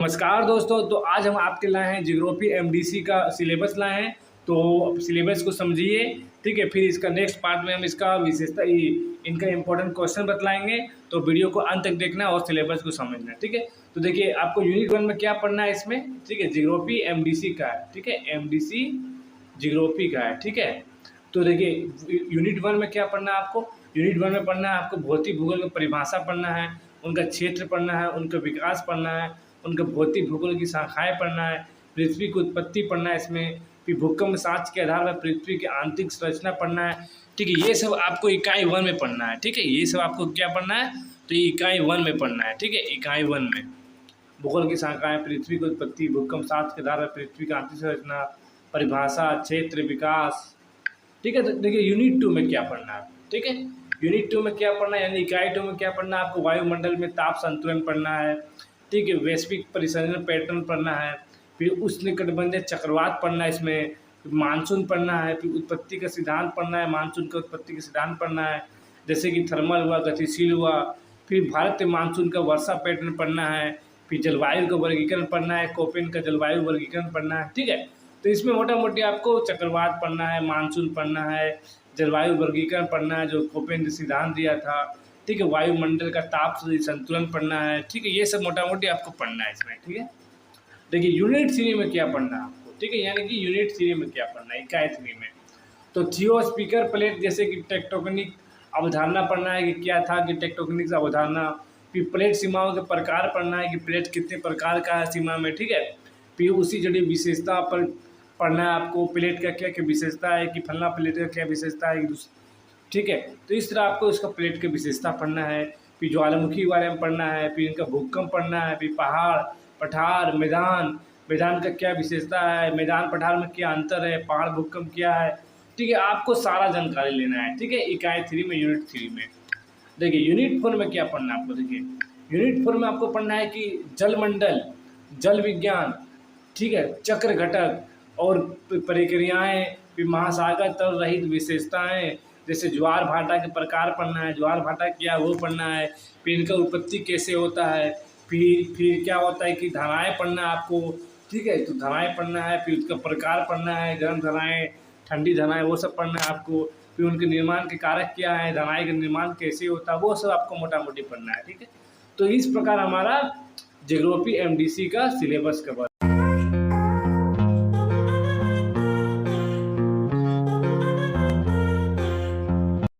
नमस्कार दोस्तों। तो आज हम आपके लाए हैं जियोग्राफी एमडीसी का सिलेबस लाए हैं। तो सिलेबस को समझिए, ठीक है। फिर इसका नेक्स्ट पार्ट में हम इसका विशेषता इनका इंपॉर्टेंट क्वेश्चन बतलाएंगे। तो वीडियो को अंत तक देखना और सिलेबस को समझना, ठीक है। तो देखिए, आपको यूनिट 1 में क्या पढ़ना है इसमें, ठीक है। जियोग्राफी एमडीसी का है, ठीक है। एमडीसी जियोग्राफी का है, ठीक है। तो देखिए, यूनिट 1 में क्या पढ़ना है आपको। यूनिट 1 में पढ़ना है आपको भौतिक भूगोल की परिभाषा पढ़ना है, उनका क्षेत्र पढ़ना है, उनका विकास पढ़ना है, उनका भौतिक भूगोल की शाखाएं पढ़ना है, पृथ्वी की उत्पत्ति पढ़ना है इसमें, फिर भूकंप साक्ष्य के आधार पर पृथ्वी की आंतरिक संरचना पढ़ना है, ठीक है। ये सब आपको इकाई 1 में पढ़ना है, ठीक है। ये सब आपको क्या पढ़ना है, तो ये इकाई 1 में पढ़ना है, ठीक है। इकाई 1 में भूगोल की शाखाएं, पृथ्वी की उत्पत्ति, भूकंप साक्ष्य के आधार पर पृथ्वी की आंतरिक संरचना, परिभाषा, क्षेत्र, विकास, ठीक है। तो देखिए, यूनिट 2 में क्या पढ़ना है, ठीक है। यूनिट 2 में क्या पढ़ना है, यानी इकाई 2 में क्या पढ़ना है आपको, वायुमंडल में ताप संतुलन पढ़ना है, ठीक है। वैश्विक परिसंचरण पैटर्न पढ़ना है, फिर उष्णकटिबंधीय चक्रवात पढ़ना है इसमें, फिर मानसून पढ़ना है, फिर उत्पत्ति का सिद्धांत पढ़ना है, मानसून का उत्पत्ति का सिद्धांत पढ़ना है, जैसे कि थर्मल हुआ, गतिशील हुआ। फिर भारतीय मानसून का वर्षा पैटर्न पढ़ना है, फिर जलवायु का वर्गीकरण पढ़ना है, कोपेन का जलवायु वर्गीकरण पढ़ना है, ठीक है। तो इसमें मोटा मोटी आपको चक्रवात पढ़ना है, मानसून पढ़ना है, जलवायु वर्गीकरण पढ़ना है जो कोपेन ने सिद्धांत दिया था, ठीक है। वायुमंडल का ताप संतुलन पढ़ना है, ठीक है। ये सब मोटा मोटी आपको पढ़ना है इसमें, ठीक है। देखिए, यूनिट 3 में क्या पढ़ना है आपको, ठीक है। यानी कि यूनिट 3 में क्या पढ़ना है, इकाई 3 में। तो थियोस्फीयर प्लेट, जैसे कि टेक्टोनिक अवधारणा पढ़ना है कि क्या था, कि टेक्टोनिक अवधारणा। फिर प्लेट सीमाओं के प्रकार पढ़ना है कि प्लेट कितने प्रकार का है सीमा में, ठीक है। फिर उसी जड़ी विशेषता पर पढ़ना है आपको, प्लेट का क्या क्या विशेषता है, कि फलना प्लेट का क्या विशेषता है, ठीक है। तो इस तरह आपको इसका प्लेट की विशेषता पढ़ना है। फिर ज्वालामुखी के बारे में पढ़ना है, फिर इनका भूकंप पढ़ना है, फिर पहाड़, पठार, मैदान, मैदान का क्या विशेषता है, मैदान पठार में क्या अंतर है, पहाड़ भूकंप क्या है, ठीक है। आपको सारा जानकारी लेना है, ठीक है, इकाई 3 में, यूनिट 3 में। देखिए, यूनिट 4 में क्या पढ़ना है आपको। देखिए, यूनिट 4 में आपको पढ़ना है कि जलमंडल, जल विज्ञान, ठीक है, चक्र घटक और प्रक्रियाएं, फिर महासागर तल रहित विशेषताएं, जैसे ज्वार भाटा के प्रकार पढ़ना है, ज्वार भाटा क्या वो पढ़ना है, फिर इनका उत्पत्ति कैसे होता है, फिर क्या होता है कि धाराएं पढ़ना है आपको, ठीक है। तो धाराएं पढ़ना है, फिर उसका प्रकार पढ़ना है, गर्म धाराएं, ठंडी धाराएं, वो सब पढ़ना है आपको। फिर उनके निर्माण के कारक क्या है, धाराएं का निर्माण कैसे होता है, वो सब आपको मोटा मोटी पढ़ना है, ठीक है। तो इस प्रकार हमारा जियोग्राफी एमडीसी का सिलेबस कवर